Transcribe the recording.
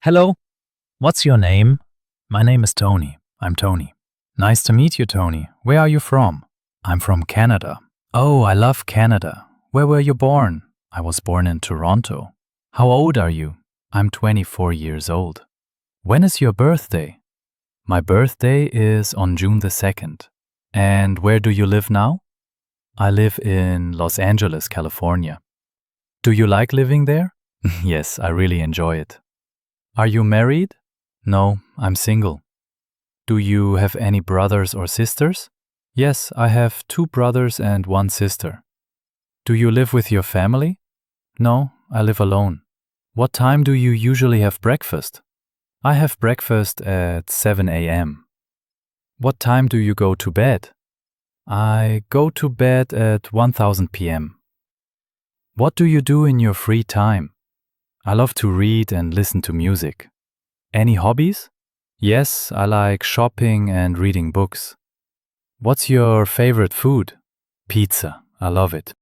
Hello, what's your name? My name is Tony. I'm Tony. Nice to meet you, Tony. Where are you from? I'm from Canada. Oh, I love Canada. Where were you born? I was born in Toronto. How old are you? I'm 24 years old. When is your birthday? My birthday is on June the 2nd. And where do you live now? I live in Los Angeles, California. Do you like living there? Yes, I really enjoy it. Are you married? No, I'm single. Do you have any brothers or sisters? Yes, I have 2 brothers and 1 sister. Do you live with your family? No, I live alone. What time do you usually have breakfast? I have breakfast at 7 a.m. What time do you go to bed? I go to bed at 1000 p.m. What do you do in your free time? I love to read and listen to music. Any hobbies? Yes, I like shopping and reading books. What's your favorite food? Pizza. I love it.